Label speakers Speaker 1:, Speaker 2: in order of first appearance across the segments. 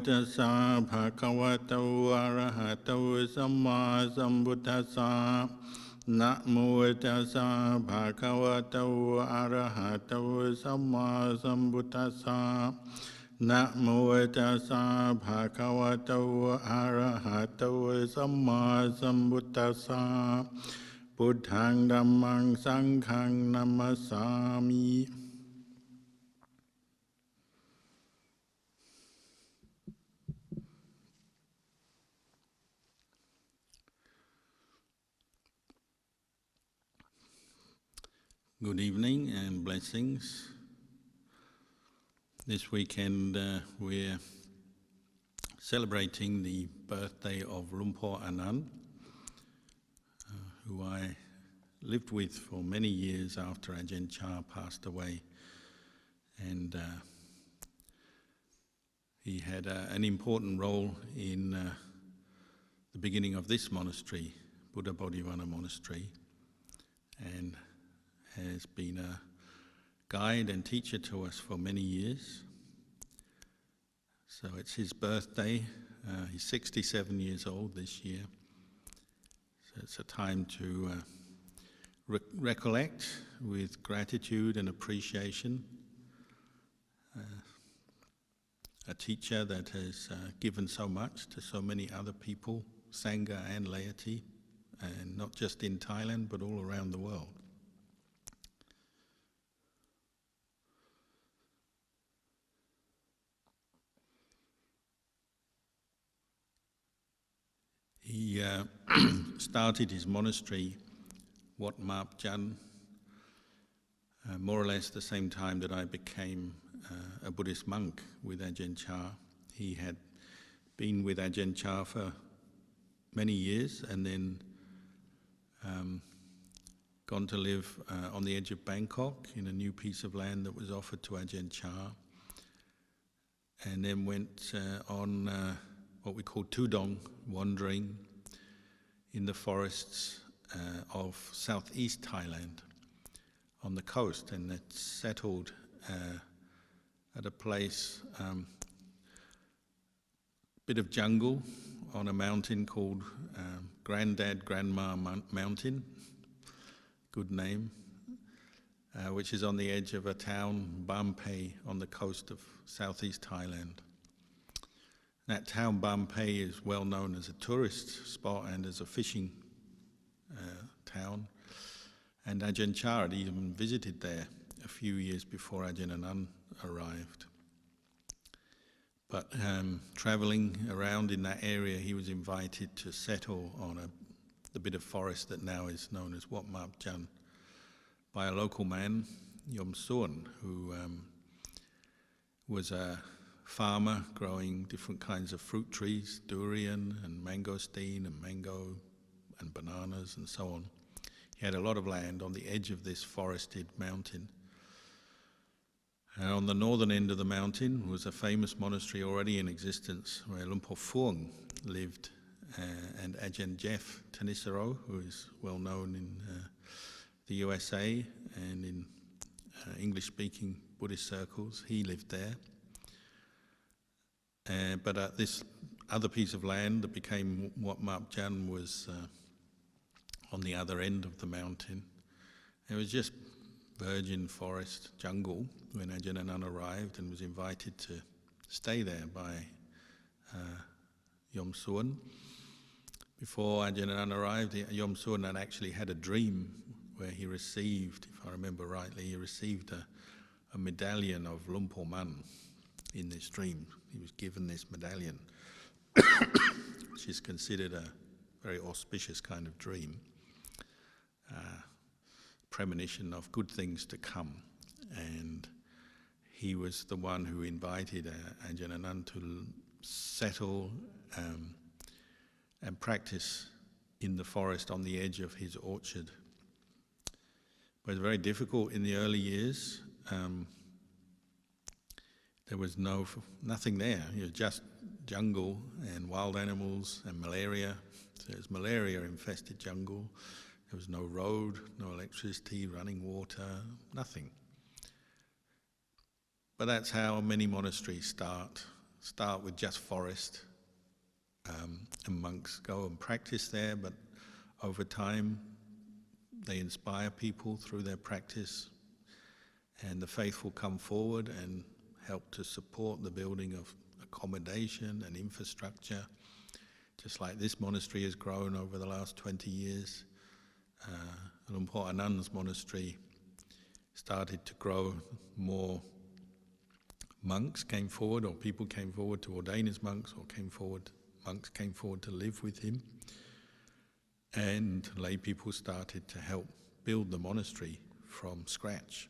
Speaker 1: ตัสสะภะคะวะโตอะระหะโตสัมมาสัมพุทธัสสะนะโมตัสสะภะคะวะโตอะระหะโตสัมมาสัมพุทธัสสะนะโมตัสสะภะคะวะโตอะระหะโตสัมมาสัมพุทธัสสะพุทธังธัมมังสังฆังนัมมัสสามิ Good evening and blessings. This weekend we're celebrating the birthday of Lumpur Anan, who I lived with for many years after Ajahn Chah passed away. And he had an important role in the beginning of this monastery, Buddha Bodhivana Monastery, and has been a guide and teacher to us for many years. So it's his birthday. He's 67 years old this year. So it's a time to recollect with gratitude and appreciation. A teacher that has given so much to so many other people, Sangha and laity, and not just in Thailand but all around the world. He started his monastery, Wat Marp Jan, more or less the same time that I became a Buddhist monk with Ajahn Chah. He had been with Ajahn Chah for many years and then gone to live on the edge of Bangkok in a new piece of land that was offered to Ajahn Chah, and then went on what we call Tudong, wandering in the forests of southeast Thailand on the coast, and it settled at a place, bit of jungle on a mountain called Grandad Grandma Mountain, good name, which is on the edge of a town, Bampay, on the coast of southeast Thailand. That town, Bampay, is well known as a tourist spot and as a fishing town. And Ajahn Chah had even visited there a few years before Ajahn Anan arrived. But travelling around in that area, he was invited to settle on the bit of forest that now is known as Wat Marp Jan by a local man, Yom Suan, who was a farmer growing different kinds of fruit trees, durian and mangosteen and mango and bananas and so on. He had a lot of land on the edge of this forested mountain. And on the northern end of the mountain was a famous monastery already in existence where Lumpur Phuong lived, and Ajahn Jeff Tanisaro, who is well known in the USA and in English-speaking Buddhist circles, he lived there. But this other piece of land that became Wat Marp Jan was on the other end of the mountain. It was just virgin forest jungle when Ajahn Anan arrived and was invited to stay there by Yom Suan. Before Ajahn Anan arrived, Yom Suan had actually had a dream where he received, if I remember rightly, he received a medallion of Lumpur Man in this dream. He was given this medallion, which is considered a very auspicious kind of dream, premonition of good things to come. And he was the one who invited Ajahn Anan to settle and practice in the forest on the edge of his orchard. But it was very difficult in the early years. There was nothing there. It was just jungle and wild animals and malaria. So it was malaria-infested jungle. There was no road, no electricity, running water, nothing. But that's how many monasteries start. start with just forest, and monks go and practice there, but over time they inspire people through their practice, and the faithful come forward and help to support the building of accommodation and infrastructure. Just like this monastery has grown over the last 20 years, Luang Anan's monastery started to grow. More monks came forward, or people came forward to ordain as monks, or monks came forward to live with him, and lay people started to help build the monastery from scratch.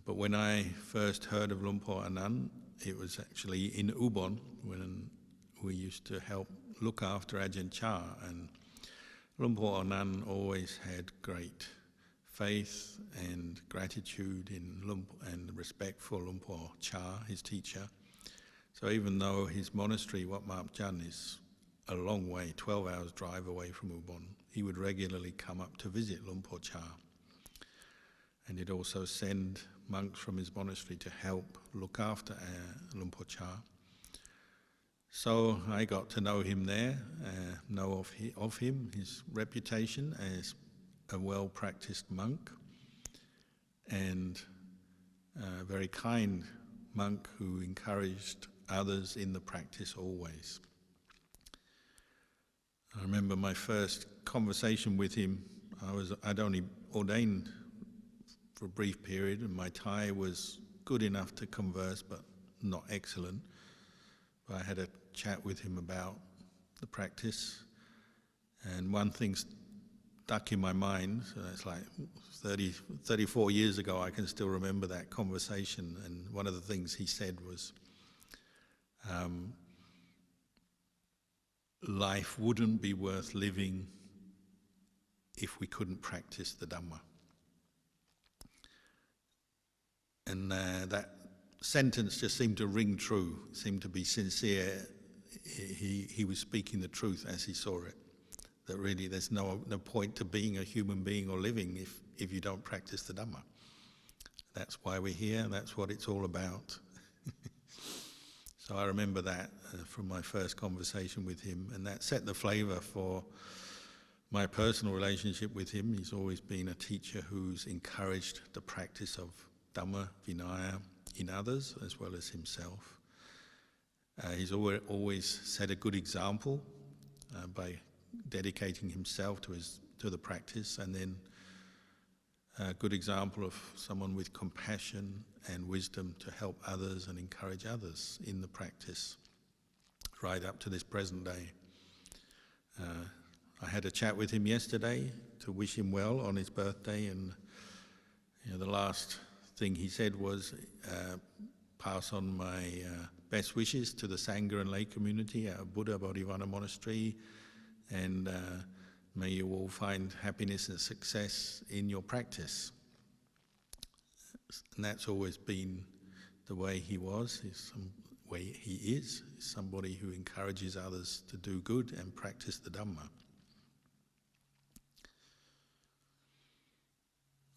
Speaker 1: But when I first heard of Luang Anan, it was actually in Ubon, when we used to help look after Ajahn Chah, and Luang Anan always had great faith and gratitude in and respect for Luang Cha, his teacher. So even though his monastery, Wat Marp Jan, is a long way, 12 hours drive away from Ubon, he would regularly come up to visit Luang Cha. And he'd also send monks from his monastery to help look after Luang Cha. So I got to know him there, know of him, his reputation as a well-practiced monk, and a very kind monk who encouraged others in the practice always. I remember my first conversation with him. I'd only ordained for a brief period, and my Thai was good enough to converse, but not excellent. But I had a chat with him about the practice, and one thing stuck in my mind. So it's like 34 years ago, I can still remember that conversation, and one of the things he said was, life wouldn't be worth living if we couldn't practice the Dhamma. And that sentence just seemed to ring true, seemed to be sincere. He was speaking the truth as he saw it, that really there's no point to being a human being or living if you don't practice the Dhamma. That's why we're here, that's what it's all about. So I remember that from my first conversation with him, and that set the flavour for my personal relationship with him. He's always been a teacher who's encouraged the practice of Dhamma, Vinaya in others as well as himself. He's always set a good example by dedicating himself to the practice, and then a good example of someone with compassion and wisdom to help others and encourage others in the practice, right up to this present day. I had a chat with him yesterday to wish him well on his birthday, and the last thing he said was, pass on my best wishes to the Sangha and lay community at Buddha Bodhivana Monastery, and may you all find happiness and success in your practice. And that's always been the way he was, way he is somebody who encourages others to do good and practice the Dhamma.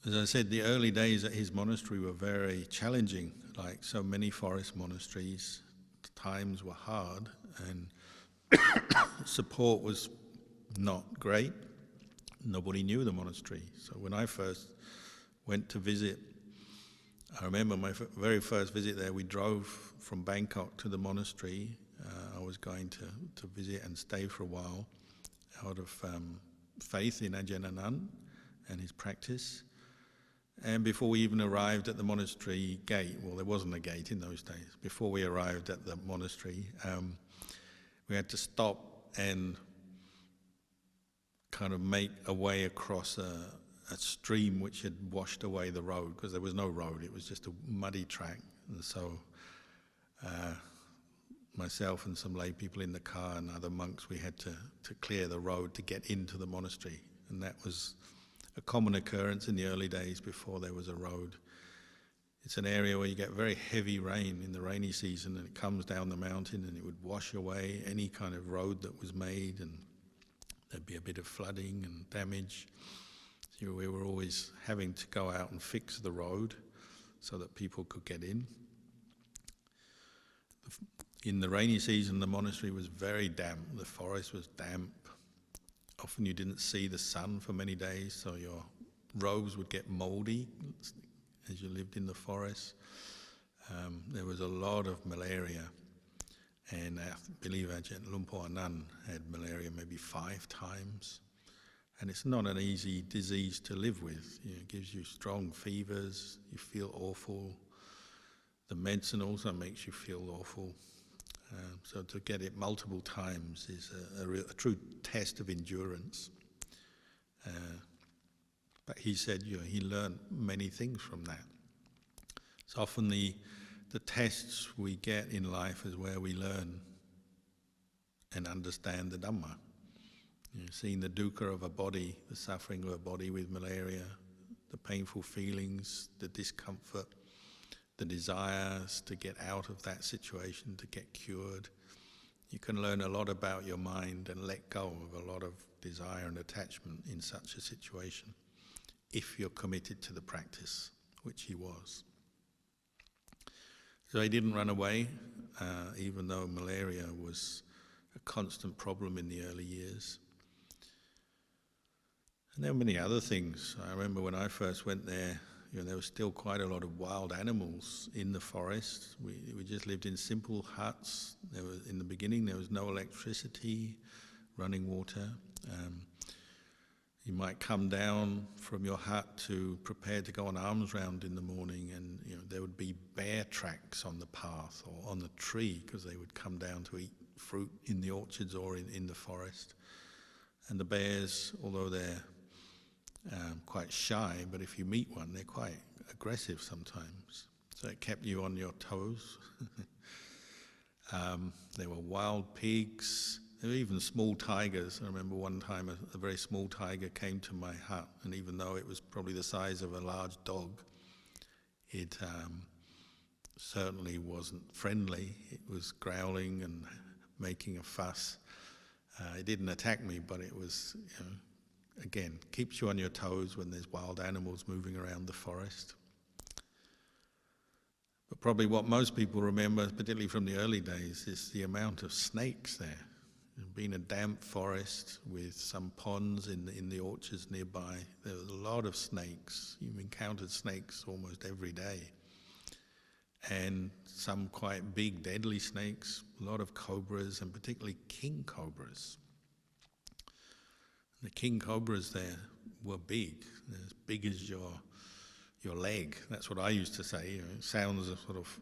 Speaker 1: As I said, the early days at his monastery were very challenging, like so many forest monasteries. Times were hard, and support was not great. Nobody knew the monastery. So when I first went to visit, I remember my very first visit there, we drove from Bangkok to the monastery. I was going to visit and stay for a while out of faith in Ajahn Anan and his practice. And before we even arrived at the monastery gate, well, there wasn't a gate in those days, before we arrived at the monastery, we had to stop and kind of make a way across a stream which had washed away the road, because there was no road, it was just a muddy track. And so myself and some lay people in the car and other monks, we had to clear the road to get into the monastery. And that was a common occurrence in the early days before there was a road. It's an area where you get very heavy rain in the rainy season, and it comes down the mountain and it would wash away any kind of road that was made, and there'd be a bit of flooding and damage. So we were always having to go out and fix the road so that people could get in. In the rainy season, the monastery was very damp. The forest was damp. Often you didn't see the sun for many days, so your robes would get moldy as you lived in the forest. There was a lot of malaria, and I believe Ajahn Anan had malaria maybe 5 times. And it's not an easy disease to live with. It gives you strong fevers, you feel awful. The medicine also makes you feel awful. So to get it multiple times is a true test of endurance. But he said he learned many things from that. So often the tests we get in life is where we learn and understand the Dhamma. Seeing the dukkha of a body, the suffering of a body with malaria, the painful feelings, the discomfort, the desires to get out of that situation, to get cured. You can learn a lot about your mind and let go of a lot of desire and attachment in such a situation, if you're committed to the practice, which he was. So he didn't run away, even though malaria was a constant problem in the early years. And there were many other things. I remember when I first went there, there was still quite a lot of wild animals in the forest. We just lived in simple huts. In the beginning, there was no electricity, running water. You might come down from your hut to prepare to go on alms round in the morning, and there would be bear tracks on the path or on the tree, because they would come down to eat fruit in the orchards or in the forest. And the bears, although they're quite shy, but if you meet one, they're quite aggressive sometimes. So it kept you on your toes. There were wild pigs. There were even small tigers. I remember one time a very small tiger came to my hut, and even though it was probably the size of a large dog, it certainly wasn't friendly. It was growling and making a fuss. It didn't attack me, but it was, again, keeps you on your toes when there's wild animals moving around the forest. But probably what most people remember, particularly from the early days, is the amount of snakes there. Being a damp forest with some ponds in the orchards nearby, there was a lot of snakes. You encountered snakes almost every day. And some quite big, deadly snakes, a lot of cobras, and particularly king cobras. The king cobras there were big, as big as your leg. That's what I used to say. It sounds sort of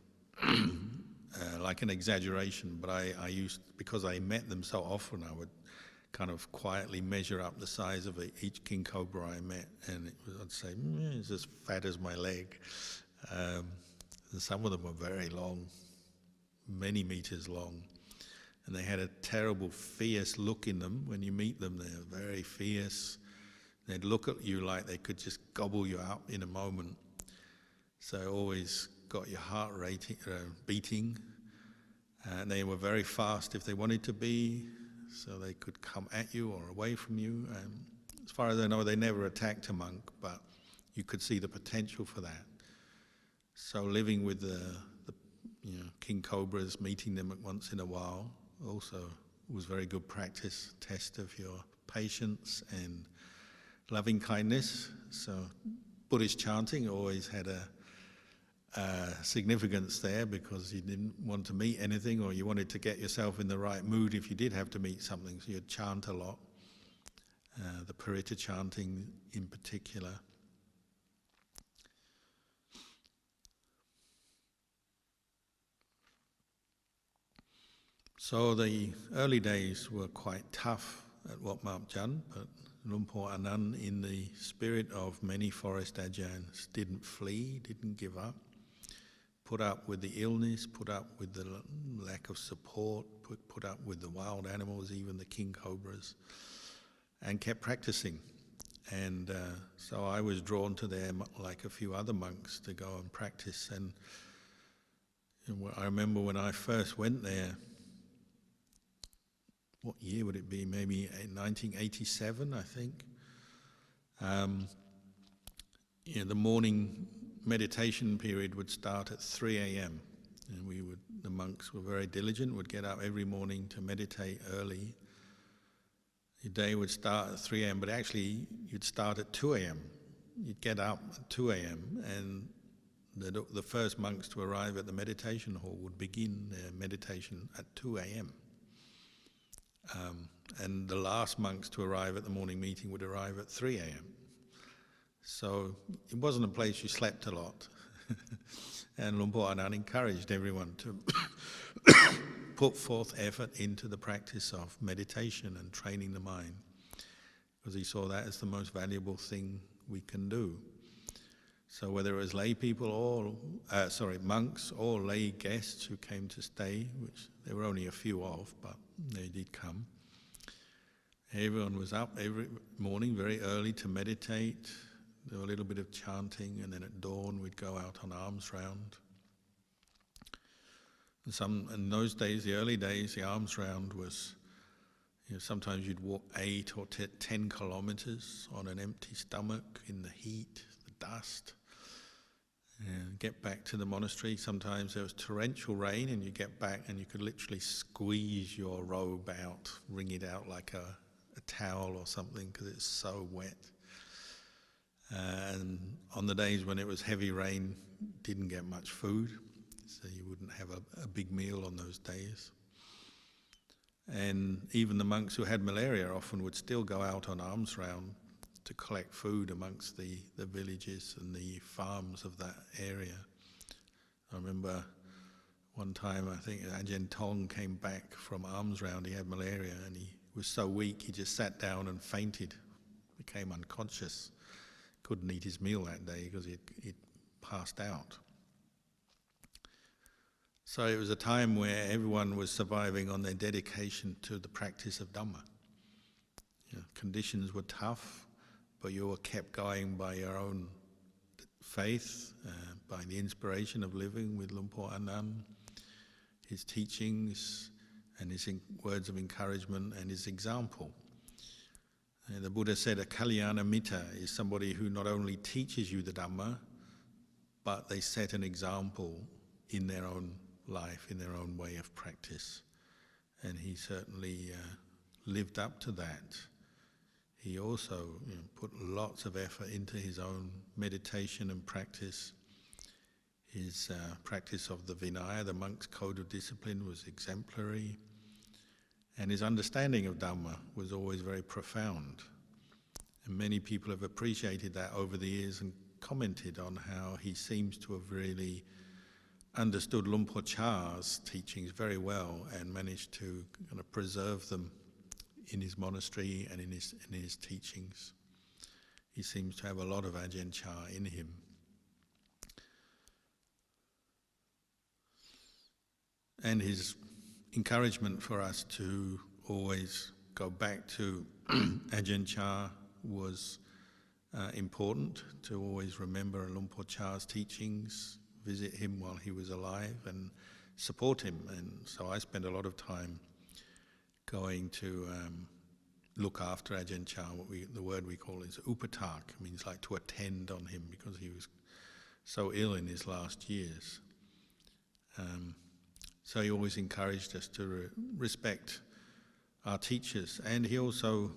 Speaker 1: like an exaggeration, but I used, because I met them so often, I would kind of quietly measure up the size of each king cobra I met, and I'd say, it's as fat as my leg. And some of them were very long, many meters long. And they had a terrible, fierce look in them. When you meet them, they're very fierce. They'd look at you like they could just gobble you up in a moment. So always got your heart rate beating. And they were very fast if they wanted to be, so they could come at you or away from you. And as far as I know, they never attacked a monk, but you could see the potential for that. So living with the king cobras, meeting them once in a while, also was very good practice, test of your patience and loving kindness. So Buddhist chanting always had a significance there, because you didn't want to meet anything, or you wanted to get yourself in the right mood if you did have to meet something, so you'd chant a lot. The Paritta chanting in particular. So the early days were quite tough at Wat Marp Jan, but Lumpur Anan, in the spirit of many forest ajahns, didn't flee, didn't give up, put up with the illness, put up with the lack of support, put up with the wild animals, even the king cobras, and kept practicing. And so I was drawn to there, like a few other monks, to go and practice. And I remember when I first went there, what year would it be? Maybe 1987, I think. The morning meditation period would start at 3 a.m. and the monks were very diligent, would get up every morning to meditate early. Your day would start at 3 a.m., but actually you'd start at 2 a.m. You'd get up at 2 a.m. and the first monks to arrive at the meditation hall would begin their meditation at 2 a.m. And the last monks to arrive at the morning meeting would arrive at 3 a.m. So it wasn't a place you slept a lot. And Luang Por Anan encouraged everyone to put forth effort into the practice of meditation and training the mind, because he saw that as the most valuable thing we can do. So whether it was lay people or, monks or lay guests who came to stay, which there were only a few of, but they did come, everyone was up every morning very early to meditate. There was a little bit of chanting, and then at dawn we'd go out on alms round. And in those days, the early days, the alms round was, sometimes you'd walk 8 or 10 kilometers on an empty stomach in the heat, the dust, and get back to the monastery. Sometimes there was torrential rain, and you get back and you could literally squeeze your robe out, wring it out like a towel or something, because it's so wet. And on the days when it was heavy rain, didn't get much food, so you wouldn't have a big meal on those days. And even the monks who had malaria often would still go out on alms round to collect food amongst the villages and the farms of that area. I remember one time, I think Ajahn Tong came back from alms round. He had malaria and he was so weak he just sat down and fainted, became unconscious. Couldn't eat his meal that day because he'd passed out. So it was a time where everyone was surviving on their dedication to the practice of Dhamma. Conditions were tough, but you were kept going by your own faith, by the inspiration of living with Luang Por Anan, his teachings and his words of encouragement and his example. The Buddha said a Kalyana Mitta is somebody who not only teaches you the Dhamma, but they set an example in their own life, in their own way of practice. And he certainly lived up to that. He also put lots of effort into his own meditation and practice. His practice of the Vinaya, the monk's code of discipline, was exemplary. And his understanding of Dhamma was always very profound. And many people have appreciated that over the years and commented on how he seems to have really understood Luang Por Cha's teachings very well and managed to kind of preserve them in his monastery and in his teachings. He seems to have a lot of Ajahn Chah in him. And his encouragement for us to always go back to Ajahn Chah was important, to always remember Luang Por Cha's teachings, visit him while he was alive and support him. And so I spent a lot of time going to look after Ajahn Chah. The word we call is upatak, means like to attend on him, because he was so ill in his last years. So he always encouraged us to respect our teachers. And he also,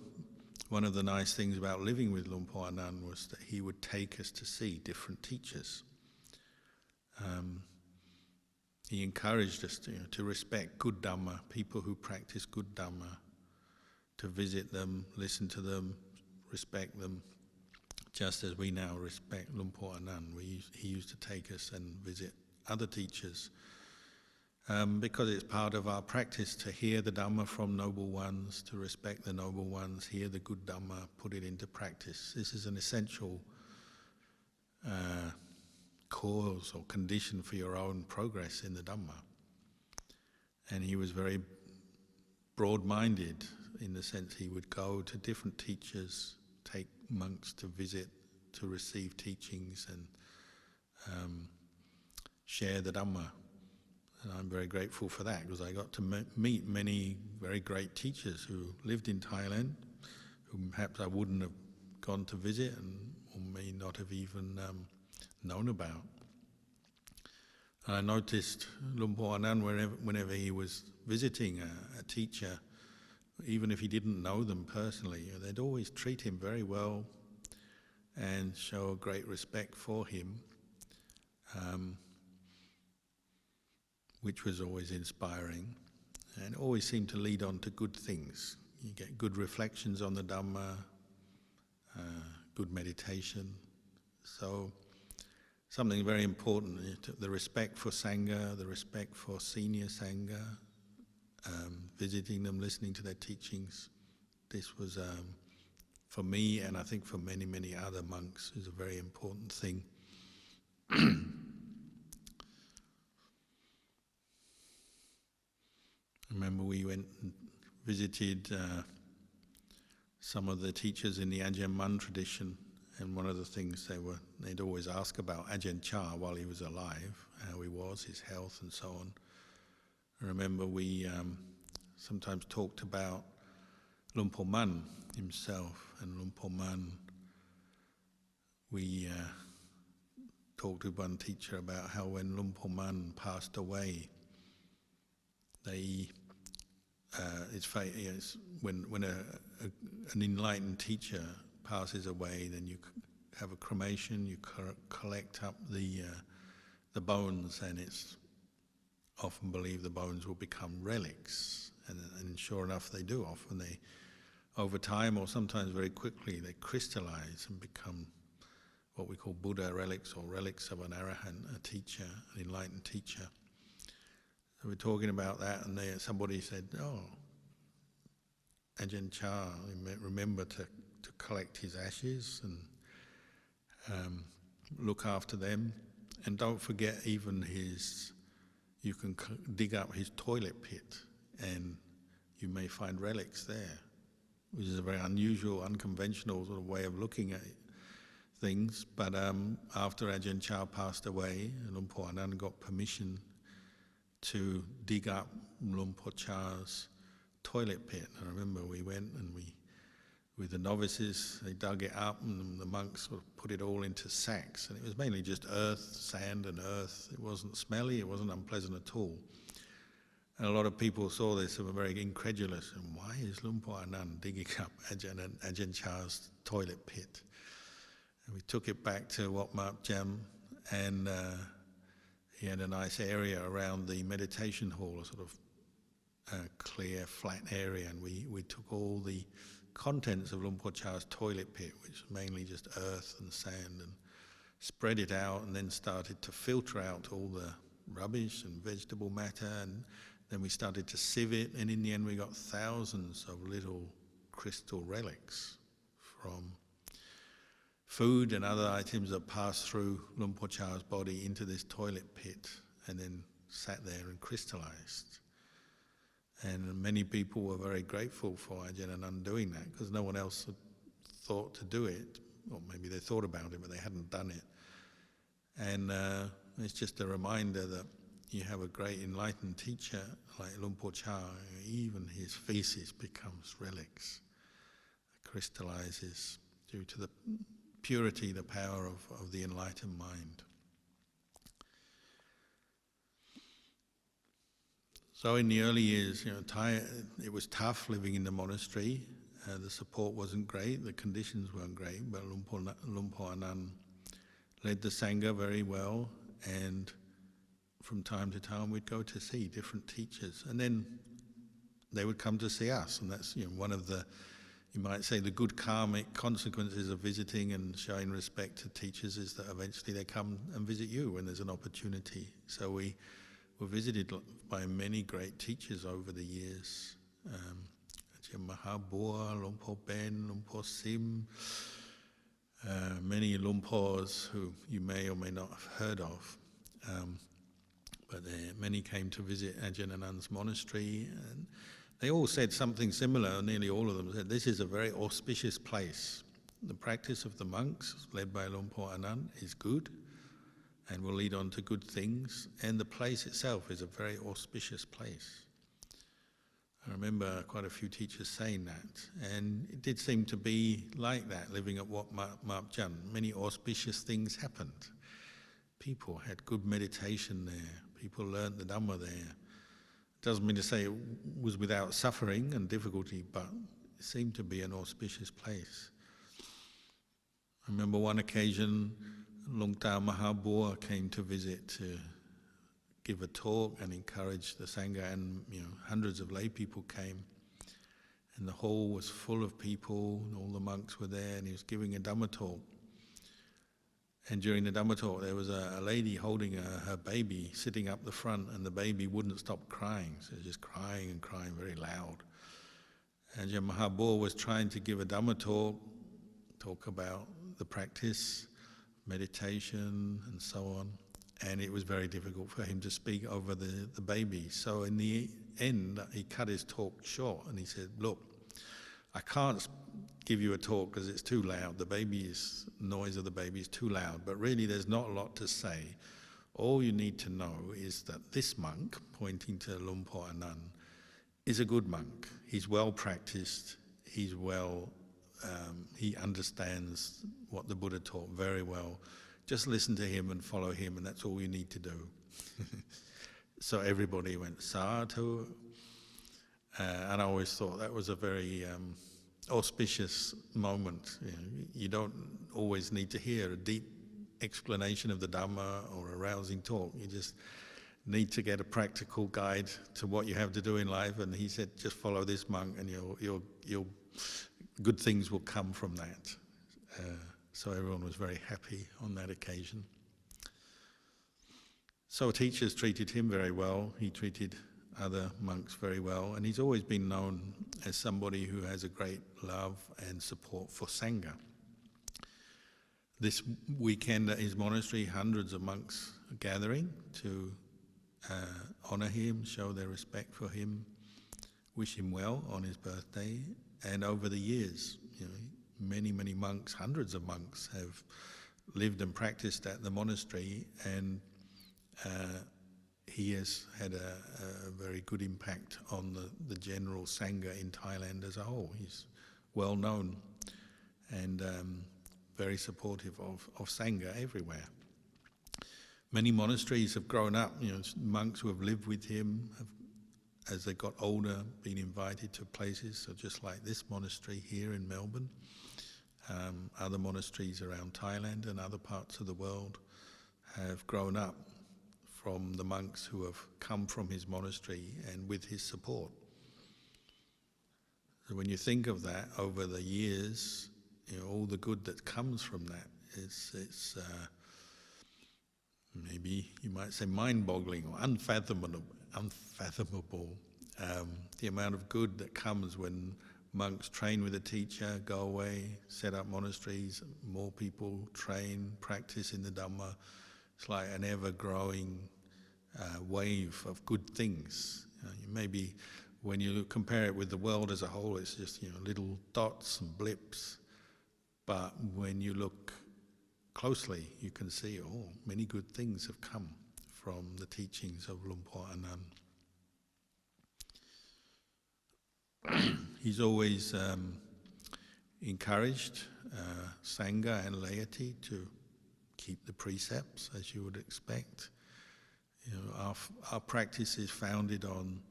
Speaker 1: one of the nice things about living with Luang Por Anan was that he would take us to see different teachers. He encouraged us to respect good Dhamma, people who practice good Dhamma, to visit them, listen to them, respect them, just as we now respect Luang Por Anan. He used to take us and visit other teachers, because it's part of our practice to hear the Dhamma from noble ones, to respect the noble ones, hear the good Dhamma, put it into practice. This is an essential cause or condition for your own progress in the Dhamma. And he was very broad-minded in the sense he would go to different teachers, take monks to visit, to receive teachings and share the Dhamma. And I'm very grateful for that, because I got to meet many very great teachers who lived in Thailand, whom perhaps I wouldn't have gone to visit or may not have even known about. I noticed Luang Por Anan, whenever he was visiting a teacher, even if he didn't know them personally, they'd always treat him very well and show great respect for him, which was always inspiring, and always seemed to lead on to good things. You get good reflections on the Dhamma, good meditation. So something very important, the respect for Sangha, the respect for senior Sangha, visiting them, listening to their teachings. This was, for me, and I think for many, many other monks, is a very important thing. I remember we went and visited some of the teachers in the Ajahn tradition, and one of the things they'd always ask about Ajahn Chah while he was alive, how he was, his health and so on. I remember we sometimes talked about Luang Por Man himself, and Luang Por Man, we talked with one teacher about how when Luang Por Man passed away, when an enlightened teacher passes away, then you have a cremation, you collect up the bones, and it's often believed the bones will become relics, and sure enough they do. Often they, over time or sometimes very quickly, they crystallize and become what we call Buddha relics, or relics of an arahant, a teacher, an enlightened teacher. So we're talking about that, and somebody said, "Oh, Ajahn Chah, remember to collect his ashes and look after them, and don't forget even you can dig up his toilet pit, and you may find relics there," which is a very unusual, unconventional sort of way of looking at things. But after Ajahn Chah passed away, Luang Por Anan got permission to dig up Luang Por Chah's toilet pit. I remember we went and with the novices, they dug it up, and the monks sort of put it all into sacks. And it was mainly just earth, sand and earth. It wasn't smelly, it wasn't unpleasant at all. And a lot of people saw this and were very incredulous. And why is Luang Por Anan digging up Ajahn Chah's toilet pit? And we took it back to Wat Marp Jam, and he had a nice area around the meditation hall, a sort of clear, flat area, and we took all the contents of Luang Por Chah's toilet pit, which was mainly just earth and sand, and spread it out, and then started to filter out all the rubbish and vegetable matter, and then we started to sieve it, and in the end we got thousands of little crystal relics from food and other items that passed through Luang Por Chah's body into this toilet pit, and then sat there and crystallized. And many people were very grateful for Ajahn Anan doing that, because no one else had thought to do it, or maybe they thought about it but they hadn't done it. And it's just a reminder that you have a great enlightened teacher like Luang Por Chah, even his feces becomes relics, crystallizes due to the purity, the power of the enlightened mind. So in the early years, it was tough living in the monastery. The support wasn't great, the conditions weren't great, but Luang Por Anan led the Sangha very well, and from time to time we'd go to see different teachers, and then they would come to see us, and that's one of the, you might say, the good karmic consequences of visiting and showing respect to teachers is that eventually they come and visit you when there's an opportunity. So we were visited by many great teachers over the years. Ajahn Mahabua, Luang Por Ben, Luang Por Sim, many Luang Pors who you may or may not have heard of. But many came to visit Ajahn Anan's monastery, and they all said something similar. Nearly all of them said, this is a very auspicious place. The practice of the monks, led by Luang Por Anan, is good and will lead on to good things, and the place itself is a very auspicious place. I remember quite a few teachers saying that, and it did seem to be like that, living at Wat Marp Jam. Many auspicious things happened. people had good meditation there. People learned the Dhamma there. Doesn't mean to say it was without suffering and difficulty, but it seemed to be an auspicious place. I remember one occasion, Luang Mahabua came to visit to give a talk and encourage the Sangha, and hundreds of lay people came. And the hall was full of people, and all the monks were there, and he was giving a Dhamma talk. And during the Dhamma talk, there was a lady holding her baby sitting up the front, and the baby wouldn't stop crying. So it was just crying and crying very loud. And Ajahn Mahabua was trying to give a Dhamma talk about the practice, meditation, and so on. And it was very difficult for him to speak over the baby. So in the end, he cut his talk short, and he said, "Look, I can't give you a talk because it's too loud. The noise of the baby is too loud. But really, there's not a lot to say. All you need to know is that this monk," pointing to Luang Anan, "is a good monk. He's well practiced. He understands what the Buddha taught very well. Just listen to him and follow him, and that's all you need to do." So everybody went, "Sadhu." And I always thought that was a very auspicious moment. You don't always need to hear a deep explanation of the Dhamma or a rousing talk. You just need to get a practical guide to what you have to do in life. And he said, just follow this monk, and you'll good things will come from that. So everyone was very happy on that occasion. So teachers treated him very well. He treated other monks very well, and he's always been known as somebody who has a great love and support for Sangha. This weekend at his monastery, hundreds of monks are gathering to honour him, show their respect for him, wish him well on his birthday. And over the years, many monks, hundreds of monks have lived and practiced at the monastery, and he has had a very good impact on the general Sangha in Thailand as a whole. He's well known and very supportive of Sangha everywhere. Many monasteries have grown up, monks who have lived with him have, as they got older, been invited to places, so just like this monastery here in Melbourne, other monasteries around Thailand and other parts of the world have grown up from the monks who have come from his monastery and with his support. So when you think of that over the years, all the good that comes from that, it's maybe you might say mind-boggling or unfathomable. The amount of good that comes when monks train with a teacher, go away, set up monasteries, more people train, practice in the Dhamma. It's like an ever-growing wave of good things. Maybe when you compare it with the world as a whole, it's just little dots and blips. But when you look closely, you can see, many good things have come from the teachings of Luang Anan. He's always encouraged Sangha and laity to keep the precepts, as you would expect. Our practice is founded on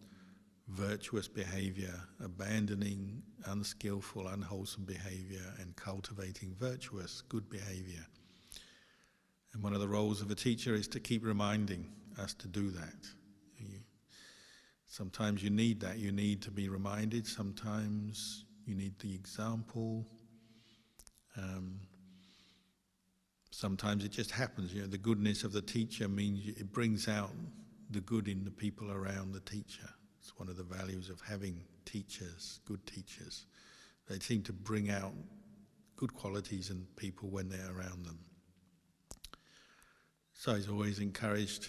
Speaker 1: virtuous behaviour, abandoning unskillful, unwholesome behaviour and cultivating virtuous, good behaviour. And one of the roles of a teacher is to keep reminding us to do that. Sometimes you need that, you need to be reminded, sometimes you need the example. Sometimes it just happens, the goodness of the teacher means it brings out the good in the people around the teacher. It's one of the values of having teachers, good teachers. They seem to bring out good qualities in people when they're around them. So he's always encouraged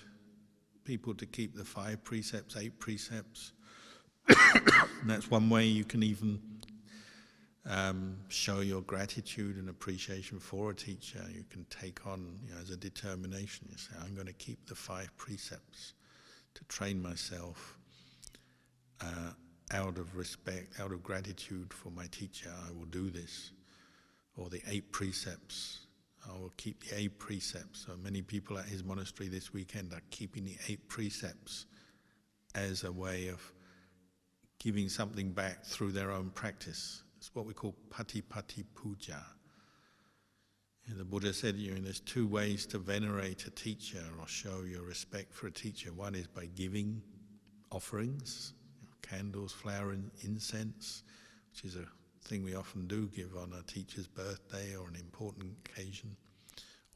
Speaker 1: people to keep the 5 precepts, 8 precepts. And that's one way you can even show your gratitude and appreciation for a teacher. You can take on as a determination. You say, I'm going to keep the 5 precepts to train myself out of respect, out of gratitude for my teacher. I will do this. Or the 8 precepts. I will keep the 8 precepts. So many people at his monastery this weekend are keeping the 8 precepts as a way of giving something back through their own practice. It's what we call patipati puja. And the Buddha said, there's 2 ways to venerate a teacher or show your respect for a teacher. One is by giving offerings, candles, flower and incense, which is a thing we often do, give on a teacher's birthday or an important occasion,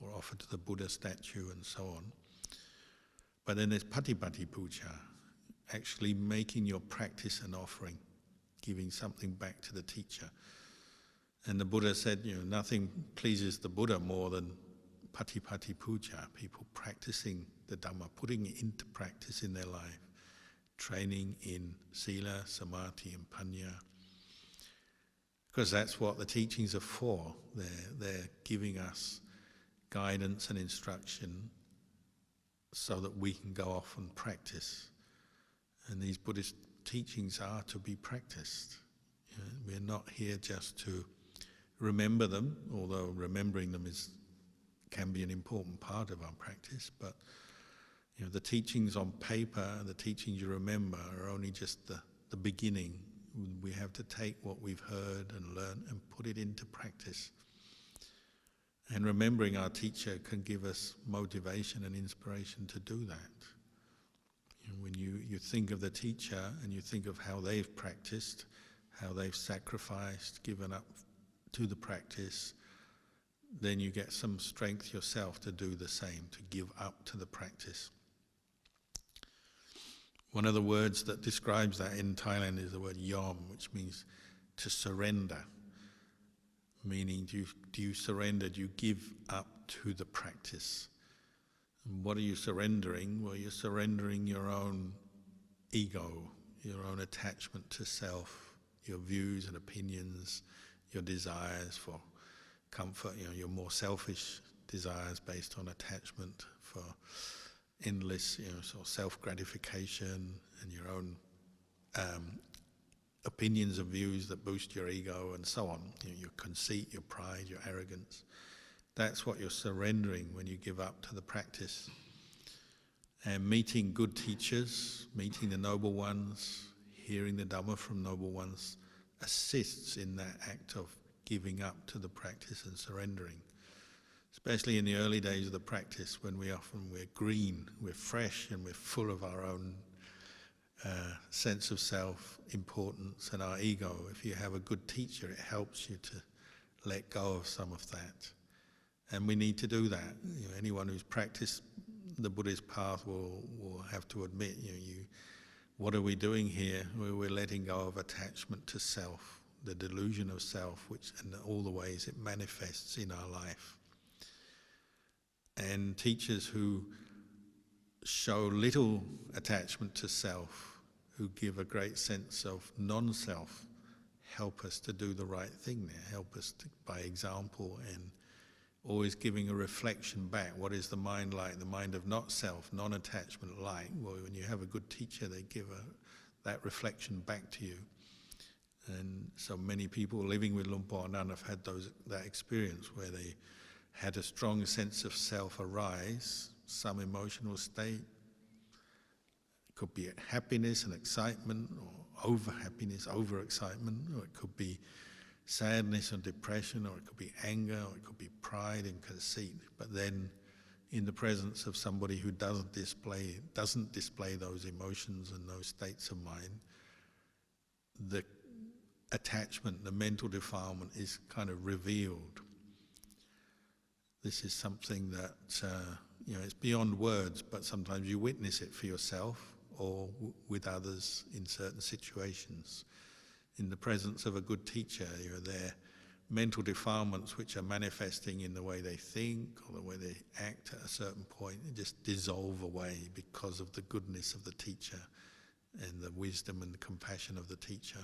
Speaker 1: or offer to the Buddha statue and so on. But then there's patipati puja, actually making your practice an offering, giving something back to the teacher. And the Buddha said, nothing pleases the Buddha more than patipati puja, people practicing the Dhamma, putting it into practice in their life, training in sila, samadhi and panya. Because that's what the teachings are for. They're giving us guidance and instruction so that we can go off and practice. And these Buddhist teachings are to be practiced. We're not here just to remember them, although remembering them can be an important part of our practice, but the teachings on paper, the teachings you remember, are only just the beginning. We have to take what we've heard and learned and put it into practice. And remembering our teacher can give us motivation and inspiration to do that. When you think of the teacher and you think of how they've practiced, how they've sacrificed, given up to the practice, then you get some strength yourself to do the same, to give up to the practice. One of the words that describes that in Thailand is the word yom, which means to surrender. Meaning, do you surrender? Do you give up to the practice? And what are you surrendering? Well, you're surrendering your own ego, your own attachment to self, your views and opinions, your desires for comfort, your more selfish desires based on attachment for endless, sort of self-gratification, and your own opinions and views that boost your ego and so on. Your conceit, your pride, your arrogance. That's what you're surrendering when you give up to the practice. And meeting good teachers, meeting the noble ones, hearing the Dhamma from noble ones, assists in that act of giving up to the practice and surrendering. Especially in the early days of the practice, when we're green, we're fresh, and we're full of our own sense of self, importance, and our ego. If you have a good teacher, it helps you to let go of some of that. And we need to do that. Anyone who's practiced the Buddhist path will have to admit, what are we doing here? We're letting go of attachment to self, the delusion of self, which and all the ways it manifests in our life. And teachers who show little attachment to self, who give a great sense of non-self, help us to do the right thing there, help us by example, and always giving a reflection back. What is the mind like? The mind of not self, non-attachment like? Well, when you have a good teacher, they give that reflection back to you. And so many people living with Luang Por Anan have had that experience where they had a strong sense of self arise, some emotional state. It could be happiness and excitement, or over-happiness, over-excitement, or it could be sadness and depression, or it could be anger, or it could be pride and conceit. But then, in the presence of somebody who doesn't display those emotions and those states of mind, the attachment, the mental defilement is kind of revealed. This is something that it's beyond words, but sometimes you witness it for yourself or with others in certain situations. In the presence of a good teacher, their mental defilements which are manifesting in the way they think or the way they act at a certain point, they just dissolve away because of the goodness of the teacher and the wisdom and the compassion of the teacher.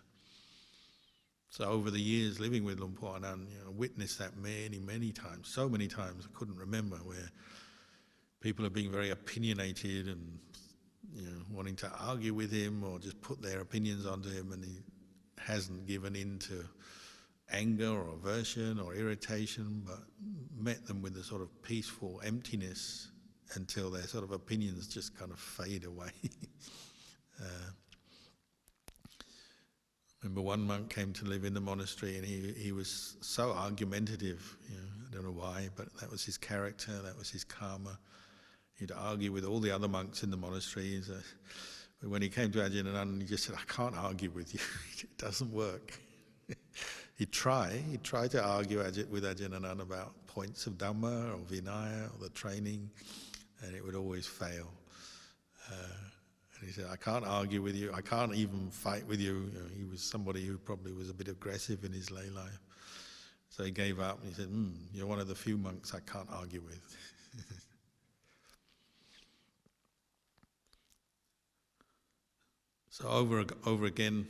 Speaker 1: So over the years living with Luang Por Anan, witnessed that many, many times, so many times I couldn't remember, where people are being very opinionated and wanting to argue with him or just put their opinions onto him, and he hasn't given in to anger or aversion or irritation, but met them with a sort of peaceful emptiness until their sort of opinions just kind of fade away. Remember one monk came to live in the monastery, and he was so argumentative. I don't know why, but that was his character, that was his karma. He'd argue with all the other monks in the monastery. But when he came to Ajahn Anan, he just said, "I can't argue with you. It doesn't work." He'd try to argue with Ajahn Anan about points of Dhamma or Vinaya or the training, and it would always fail. And he said, "I can't argue with you, I can't even fight with you." He was somebody who probably was a bit aggressive in his lay life. So he gave up and he said, "You're one of the few monks I can't argue with." So over again,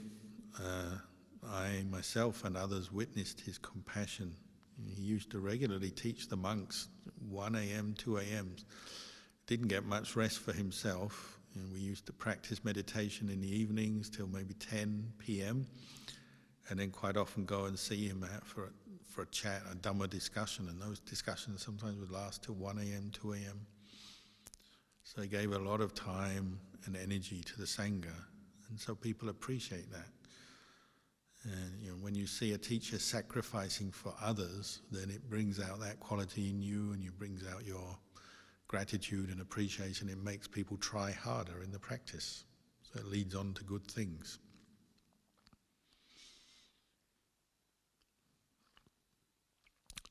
Speaker 1: I myself and others witnessed his compassion. He used to regularly teach the monks 1 a.m., 2 a.m. Didn't get much rest for himself. We used to practice meditation in the evenings till maybe 10 p.m. and then quite often go and see him for a chat, a Dhamma discussion, and those discussions sometimes would last till 1 a.m., 2 a.m. So he gave a lot of time and energy to the Sangha, and so people appreciate that. And when you see a teacher sacrificing for others, then it brings out that quality in you, and it brings out your gratitude and appreciation. It makes people try harder in the practice. So it leads on to good things.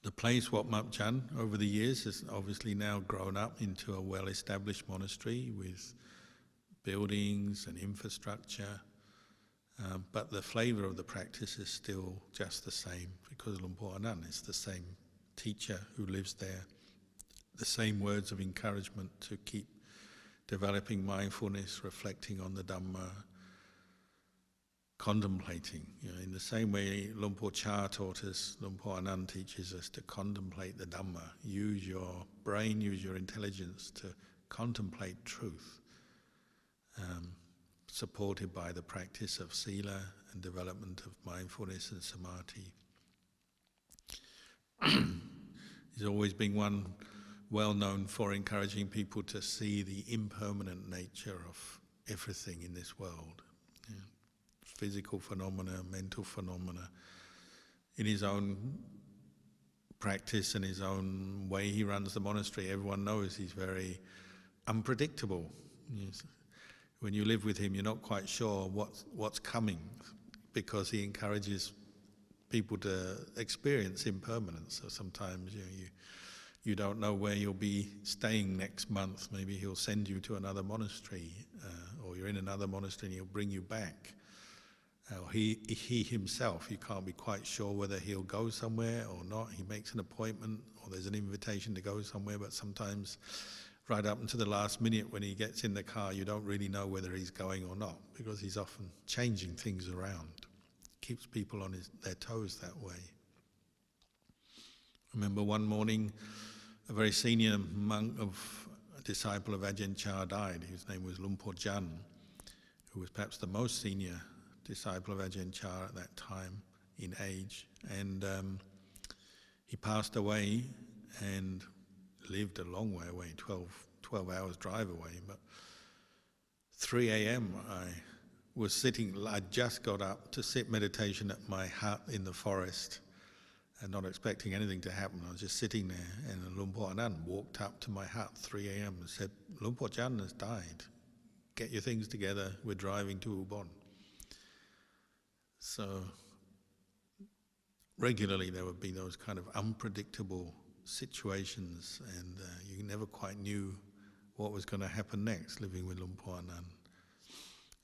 Speaker 1: The place Wat Map Chan over the years has obviously now grown up into a well-established monastery with buildings and infrastructure. But the flavour of the practice is still just the same, because Luang Por Anan is the same teacher who lives there. The same words of encouragement to keep developing mindfulness, reflecting on the Dhamma, contemplating. In the same way Luang Por Cha taught us, Luang Por Anan teaches us to contemplate the Dhamma. Use your brain, use your intelligence to contemplate truth, supported by the practice of sila and development of mindfulness and samadhi. He's always been one well known for encouraging people to see the impermanent nature of everything in this world. Physical phenomena, mental phenomena. In his own practice and his own way he runs the monastery, everyone knows he's very unpredictable. When you live with him, you're not quite sure what's coming, because he encourages people to experience impermanence. So sometimes you don't know where you'll be staying next month. Maybe he'll send you to another monastery, or you're in another monastery and he'll bring you back. He himself, you can't be quite sure whether he'll go somewhere or not. He makes an appointment or there's an invitation to go somewhere, but sometimes right up until the last minute when he gets in the car, you don't really know whether he's going or not, because he's often changing things around. Keeps people on their toes that way. I remember one morning, a very senior monk, a disciple of Ajahn Chah, died. His name was Luang Por Jan, who was perhaps the most senior disciple of Ajahn Chah at that time in age. And he passed away and lived a long way away, 12 hours drive away. But 3 a.m. I just got up to sit meditation at my hut in the forest, and not expecting anything to happen. I was just sitting there, and Luang Por Anan walked up to my hut 3 a.m. and said, "Luang Por Jan has died. Get your things together, we're driving to Ubon." So regularly there would be those kind of unpredictable situations, and you never quite knew what was going to happen next living with Luang Por Anan.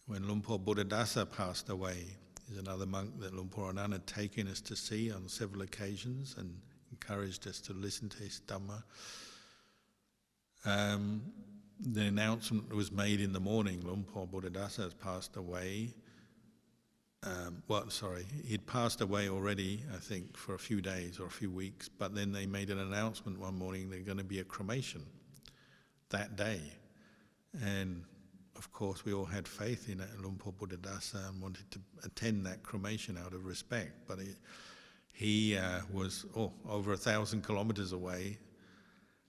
Speaker 1: When Luang Por Buddhadasa passed away, there's another monk that Luang Por Anan had taken us to see on several occasions and encouraged us to listen to his Dhamma. The announcement was made in the morning, Luang Por Buddhadasa has passed away. He'd passed away already, I think, for a few days or a few weeks, but then they made an announcement one morning there's going to be a cremation that day. And of course we all had faith in Luang Por Buddhadasa and wanted to attend that cremation out of respect, but He was over 1,000 kilometers away.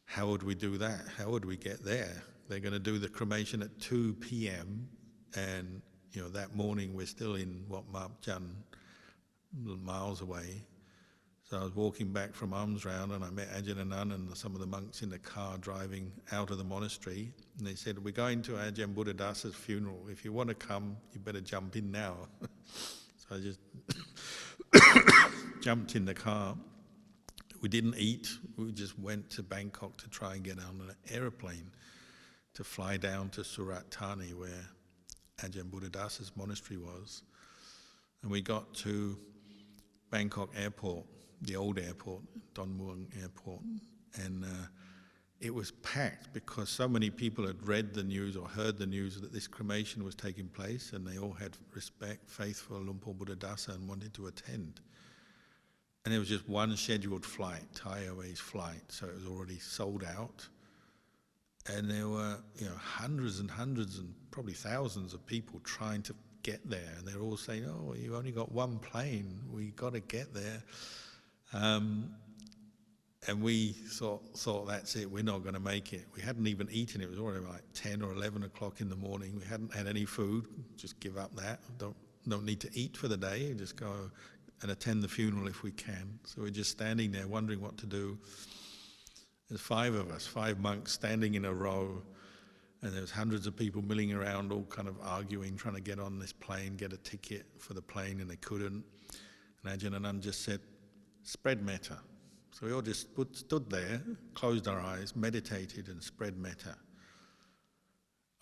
Speaker 1: How would we do that? How would we get there? They're going to do the cremation at 2 p.m. and that morning we're still in Wat Map Jan, miles away. So I was walking back from alms round and I met Ajahn Anan and some of the monks in the car driving out of the monastery, and they said, we're going to Ajahn Buddhadasa's funeral. If you want to come, you better jump in now. So I just jumped in the car. We didn't eat, we just went to Bangkok to try and get on an aeroplane to fly down to Surat Thani where Ajahn Buddhadasa's monastery was. And we got to Bangkok airport, the old airport, Don Muang airport, and it was packed because so many people had read the news or heard the news that this cremation was taking place, and they all had respect, faith for Luang Por Buddhadasa and wanted to attend. And there was just one scheduled flight, Thai Airways flight, so it was already sold out. And there were hundreds and hundreds and probably thousands of people trying to get there, and they're all saying, oh, you only got one plane, we got to get there. And we thought that's it, we're not going to make it. We hadn't even eaten, it was already like 10 or 11 o'clock in the morning. We hadn't had any food, just give up that. Don't need to eat for the day, just go and attend the funeral if we can. So we're just standing there wondering what to do. There's 5 of us, 5 monks standing in a row, and there was hundreds of people milling around, all kind of arguing, trying to get on this plane, get a ticket for the plane, and they couldn't. And Ajahn Anan just said, spread metta. So we all just stood there, closed our eyes, meditated and spread metta.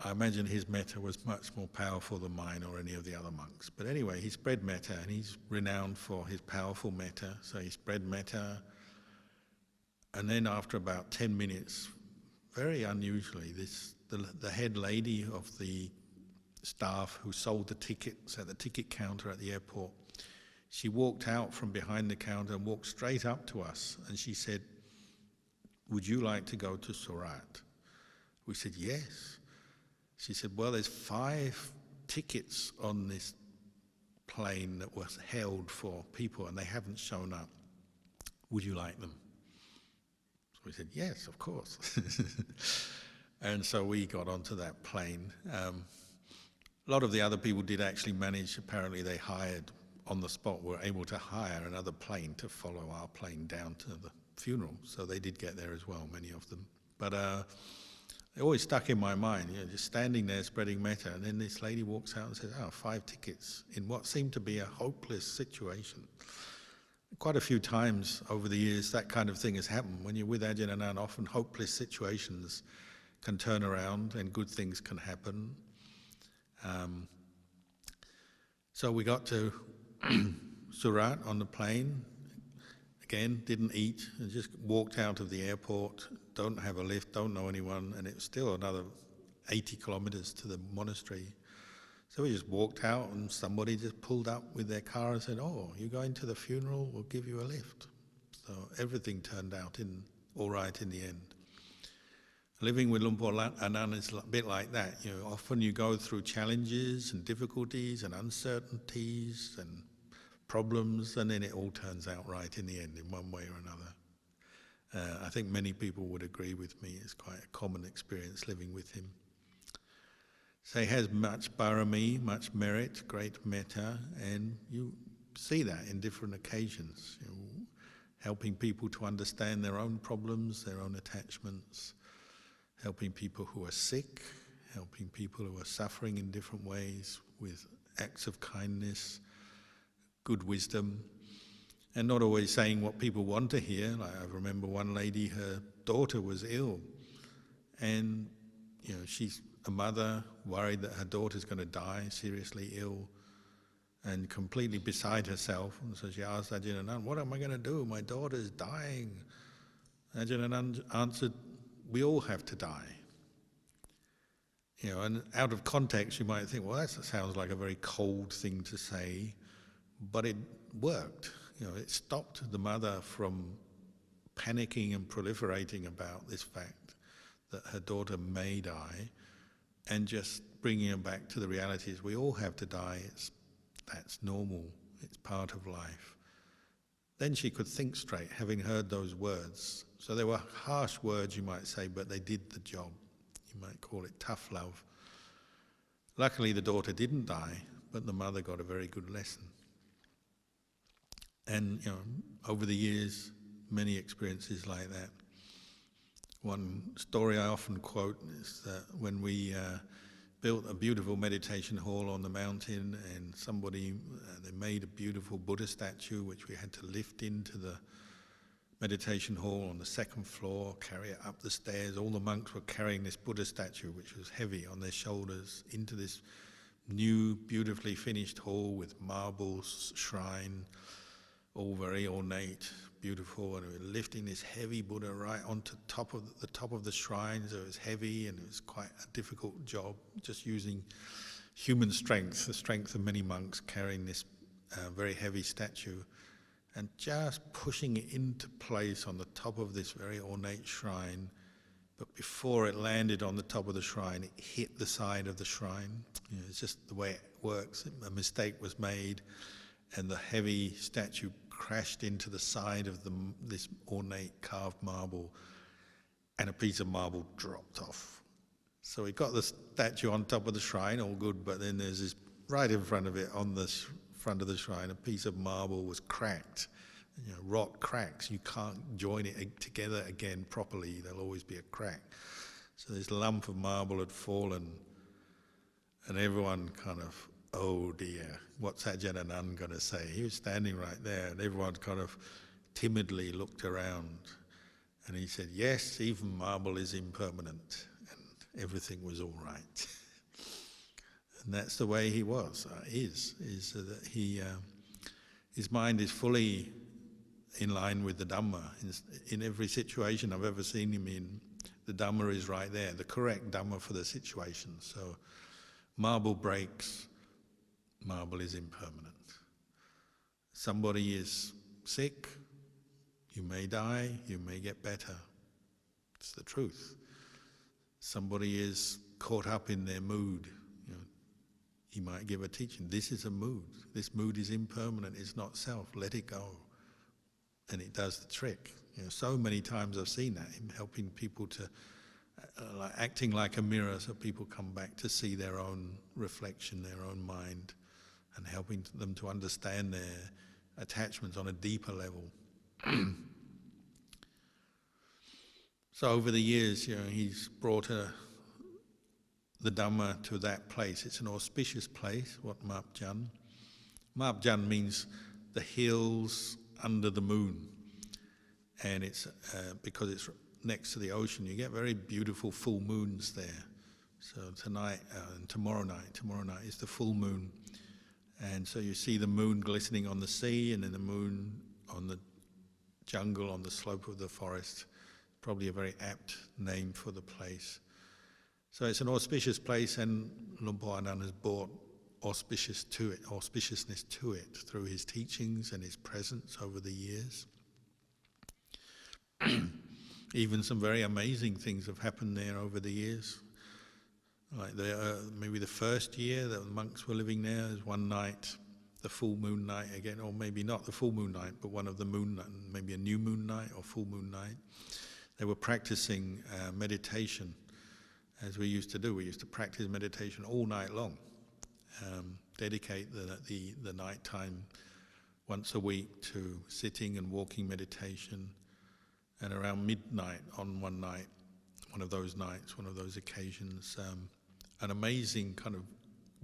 Speaker 1: I imagine his metta was much more powerful than mine or any of the other monks. But anyway, he spread metta, and he's renowned for his powerful metta. So he spread metta, and then after about 10 minutes, very unusually, the head lady of the staff who sold the tickets at the ticket counter at the airport, she walked out from behind the counter and walked straight up to us, and she said, would you like to go to Surat? We said, yes. She said, well, there's 5 tickets on this plane that was held for people and they haven't shown up. Would you like them? So we said, yes, of course. And so we got onto that plane. A lot of the other people did actually manage, apparently they hired on the spot, were able to hire another plane to follow our plane down to the funeral. So they did get there as well, many of them. But it always stuck in my mind, just standing there spreading metta, and then this lady walks out and says, 5 tickets in what seemed to be a hopeless situation. Quite a few times over the years that kind of thing has happened. When you're with Ajahn Anan, often hopeless situations can turn around and good things can happen. So we got to Surat on the plane. Again, didn't eat, and just walked out of the airport, don't have a lift, don't know anyone, and it was still another 80 kilometers to the monastery. So we just walked out, and somebody just pulled up with their car and said, oh, you're going to the funeral, we'll give you a lift. So everything turned out all right in the end. Living with Luang Por Anan is a bit like that. Often you go through challenges and difficulties and uncertainties and problems, and then it all turns out right in the end, in one way or another. I think many people would agree with me. It's quite a common experience living with him. So he has much parami, much merit, great metta, and you see that in different occasions. Helping people to understand their own problems, their own attachments, helping people who are sick, helping people who are suffering in different ways with acts of kindness, good wisdom, and not always saying what people want to hear. Like I remember one lady, her daughter was ill, and she's a mother worried that her daughter's going to die, seriously ill, and completely beside herself. And so she asked Ajahn Anan, what am I going to do? My daughter's dying. Ajahn Anan answered, we all have to die. And out of context you might think, well, that sounds like a very cold thing to say, but it worked. It stopped the mother from panicking and proliferating about this fact that her daughter may die, and just bringing her back to the reality is we all have to die. That's normal. It's part of life. Then she could think straight, having heard those words. So they were harsh words, you might say, but they did the job. You might call it tough love. Luckily, the daughter didn't die, but the mother got a very good lesson. And over the years, many experiences like that. One story I often quote is that when we built a beautiful meditation hall on the mountain, and somebody, they made a beautiful Buddha statue which we had to lift into the meditation hall on the second floor, carry it up the stairs. All the monks were carrying this Buddha statue, which was heavy, on their shoulders, into this new, beautifully finished hall with marbles, shrine, all very ornate, beautiful, and we were lifting this heavy Buddha right onto the top of the shrine. So it was heavy, and it was quite a difficult job, just using human strength, the strength of many monks, carrying this very heavy statue, and just pushing it into place on the top of this very ornate shrine. But before it landed on the top of the shrine, it hit the side of the shrine. It's just the way it works. A mistake was made, and the heavy statue crashed into the side of this ornate carved marble, and a piece of marble dropped off. So we got the statue on top of the shrine, all good, but then there's this, right in front of it, on the front of the shrine, a piece of marble was cracked. Rock cracks, you can't join it together again properly, there'll always be a crack. So this lump of marble had fallen, and everyone kind of, oh dear, what's Ajahn Anan going to say? He was standing right there, and everyone kind of timidly looked around, and he said, yes, even marble is impermanent, and everything was all right. And that's the way he was, is that he, his mind is fully in line with the Dhamma. In every situation I've ever seen him in, the Dhamma is right there, the correct Dhamma for the situation. So marble breaks, marble is impermanent. Somebody is sick, you may die, you may get better. It's the truth. Somebody is caught up in their mood. He might give a teaching. This is a mood. This mood is impermanent. It's not self. Let it go. And it does the trick. So many times I've seen that, him helping people to, acting like a mirror, so people come back to see their own reflection, their own mind, and helping them to understand their attachments on a deeper level. So over the years, he's brought the Dhamma to that place. It's an auspicious place, what Mapjan. Mapjan means the hills under the moon. And it's because it's next to the ocean, you get very beautiful full moons there. So tonight and tomorrow night is the full moon. And so you see the moon glistening on the sea, and then the moon on the jungle, on the slope of the forest. Probably a very apt name for the place. So it's an auspicious place, and Luang Anan has brought auspiciousness to it through his teachings and his presence over the years. Even some very amazing things have happened there over the years. Like maybe the first year that the monks were living there, there's one night, the full moon night again, or maybe not the full moon night, but one of the moon, maybe a new moon night or full moon night. They were practicing meditation, as we used to do. We used to practice meditation all night long, dedicate the night time once a week to sitting and walking meditation. And around midnight on one night, one of those occasions, an amazing kind of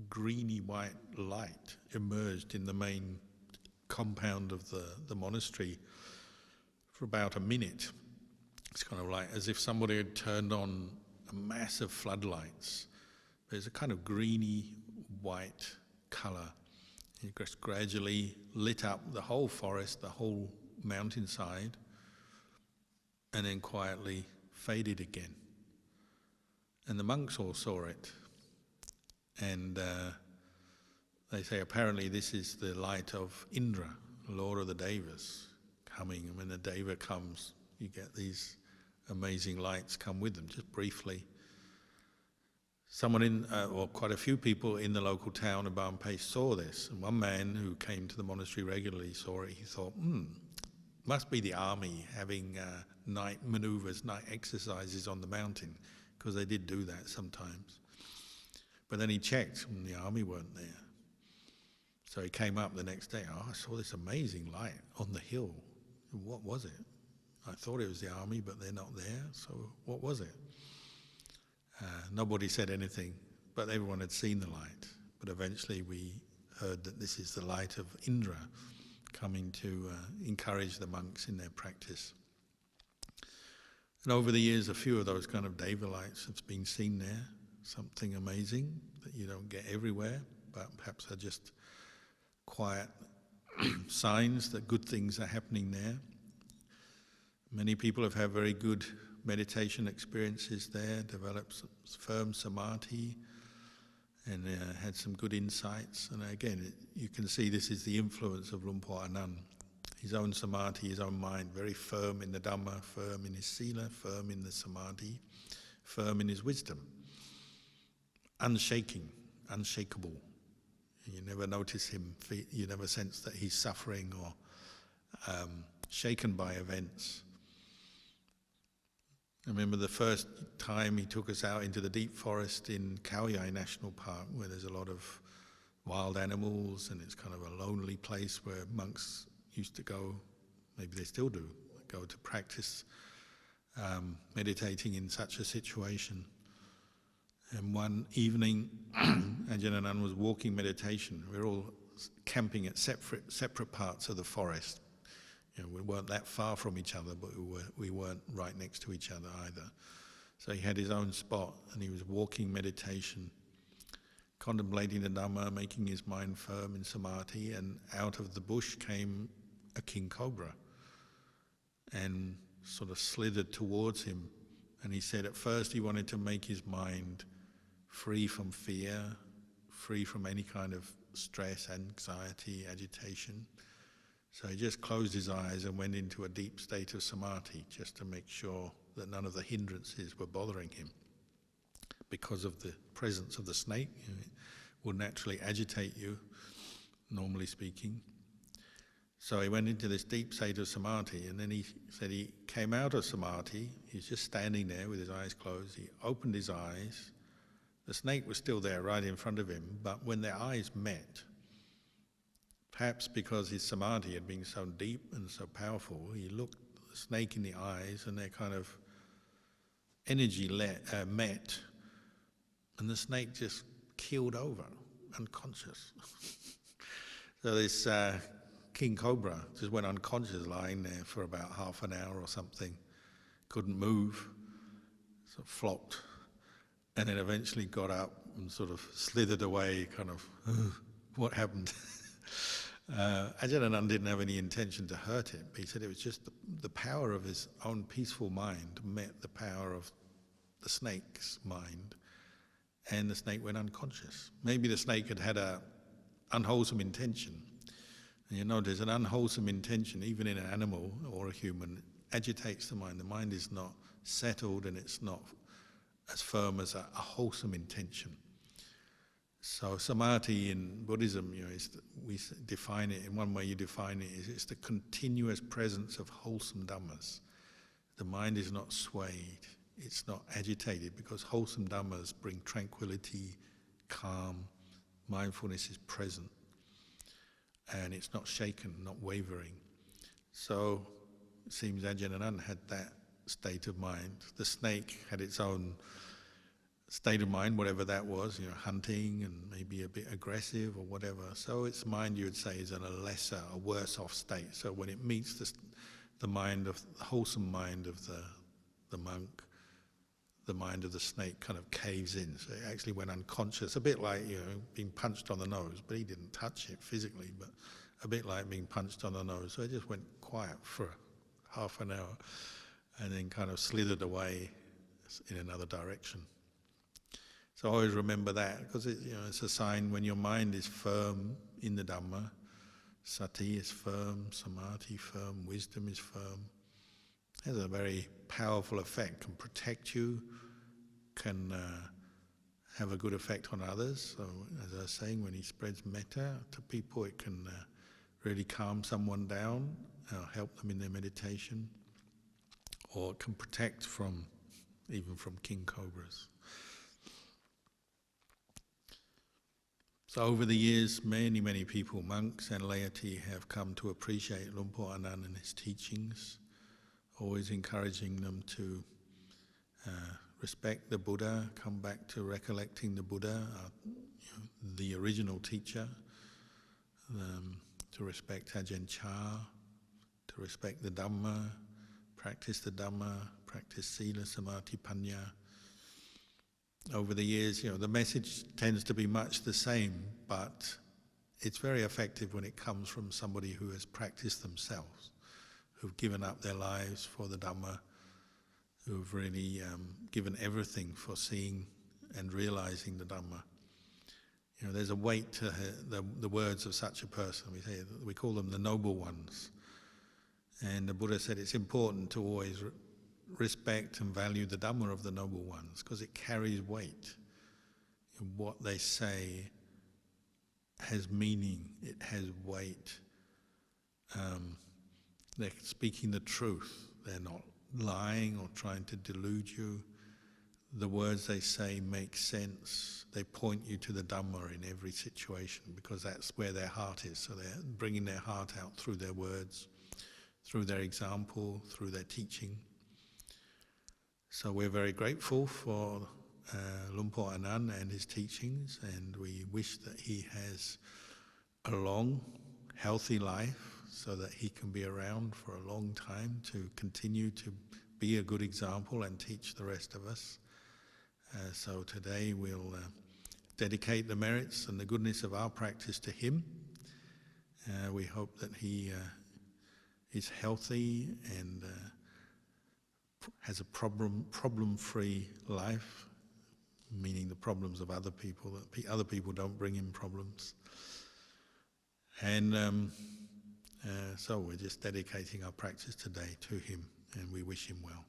Speaker 1: greeny white light emerged in the main compound of the monastery for about a minute. It's kind of like as if somebody had turned on a massive floodlights. There's a kind of greeny white colour. It just gradually lit up the whole forest, the whole mountainside, and then quietly faded again. And the monks all saw it. And they say apparently this is the light of Indra, Lord of the Devas, coming. And when the Deva comes, you get these amazing lights come with them, just briefly. or quite a few people in the local town of Bampe saw this. And one man who came to the monastery regularly saw it. He thought, must be the army having night maneuvers, night exercises on the mountain, because they did do that sometimes. But then he checked and the army weren't there. So he came up the next day. I saw this amazing light on the hill. What was it? I thought it was the army, but they're not there. So what was it? Nobody said anything, but everyone had seen the light. But eventually we heard that this is the light of Indra coming to encourage the monks in their practice. And over the years, a few of those kind of Deva lights have been seen there. Something amazing that you don't get everywhere, but perhaps are just quiet signs that good things are happening there. Many people have had very good meditation experiences there, developed firm samadhi, and had some good insights. And again, you can see this is the influence of Luang Por Anan. His own samadhi, his own mind, very firm in the Dhamma, firm in his sila, firm in the samadhi, firm in his wisdom. Unshaking, unshakable. You never notice him, you never sense that he's suffering or shaken by events. I remember the first time he took us out into the deep forest in Khao Yai National Park, where there's a lot of wild animals and it's kind of a lonely place where monks used to go, maybe they still do, go to practice meditating in such a situation. And one evening, Ajahn Anan was walking meditation. We were all camping at separate parts of the forest. We weren't that far from each other, but we weren't right next to each other either. So he had his own spot, and he was walking meditation, contemplating the Dhamma, making his mind firm in samadhi, and out of the bush came a king cobra and sort of slithered towards him. And he said at first he wanted to make his mind free from fear, free from any kind of stress, anxiety, agitation. So he just closed his eyes and went into a deep state of samadhi just to make sure that none of the hindrances were bothering him. Because of the presence of the snake, it will naturally agitate you, normally speaking. So he went into this deep state of samadhi, and then he said he came out of samadhi. He's just standing there with his eyes closed. He opened his eyes. The snake was still there right in front of him, but when their eyes met, perhaps because his samadhi had been so deep and so powerful, he looked the snake in the eyes and their kind of energy met, and the snake just keeled over, unconscious. So this king cobra just went unconscious, lying there for about half an hour or something, couldn't move, sort of flopped, and then eventually got up and sort of slithered away, kind of, what happened? Ajahn Anan didn't have any intention to hurt it, but he said it was just the power of his own peaceful mind met the power of the snake's mind, and the snake went unconscious. Maybe the snake had a unwholesome intention. And you notice an unwholesome intention, even in an animal or a human, agitates the mind. The mind is not settled and it's not as firm as a wholesome intention. So samadhi in Buddhism, we define it, in one way you define it, is it's the continuous presence of wholesome dhammas. The mind is not swayed, it's not agitated, because wholesome dhammas bring tranquility, calm, mindfulness is present, and it's not shaken, not wavering. So it seems Ajahn Anan had that state of mind. The snake had its own state of mind, whatever that was, hunting and maybe a bit aggressive or whatever. So its mind, you would say, is in a lesser, a worse off state. So when it meets the mind of the wholesome mind of the monk, the mind of the snake kind of caves in. So it actually went unconscious, a bit like being punched on the nose, but he didn't touch it physically, but a bit like being punched on the nose. So it just went quiet for half an hour and then kind of slithered away in another direction. So always remember that, because it's a sign when your mind is firm in the Dhamma, sati is firm, samadhi firm, wisdom is firm. It has a very powerful effect, can protect you, can have a good effect on others. So, as I was saying, when he spreads metta to people, it can really calm someone down, help them in their meditation, or it can protect even from king cobras. So over the years, many people, monks and laity, have come to appreciate Luang Por Anan and his teachings, always encouraging them to respect the Buddha, come back to recollecting the Buddha, the original teacher, to respect Ajahn Chah, to respect the Dhamma, practice Sila, Samadhi, Panya. Over the years, the message tends to be much the same, but it's very effective when it comes from somebody who has practiced themselves, who've given up their lives for the Dhamma, who've really given everything for seeing and realizing the Dhamma. There's a weight to the words of such a person. We call them the noble ones. And the Buddha said it's important to always respect and value the Dhamma of the noble ones, because it carries weight. What they say has meaning, it has weight. They're speaking the truth. They're not lying or trying to delude you. The words they say make sense. They point you to the Dhamma in every situation, because that's where their heart is. So they're bringing their heart out through their words, through their example, through their teaching. So we're very grateful for Luang Por Anan and his teachings, and we wish that he has a long, healthy life so that he can be around for a long time to continue to be a good example and teach the rest of us. So today we'll dedicate the merits and the goodness of our practice to him. We hope that he is healthy and has a problem-free life, meaning the problems of other people, that other people don't bring him problems. And so we're just dedicating our practice today to him, and we wish him well.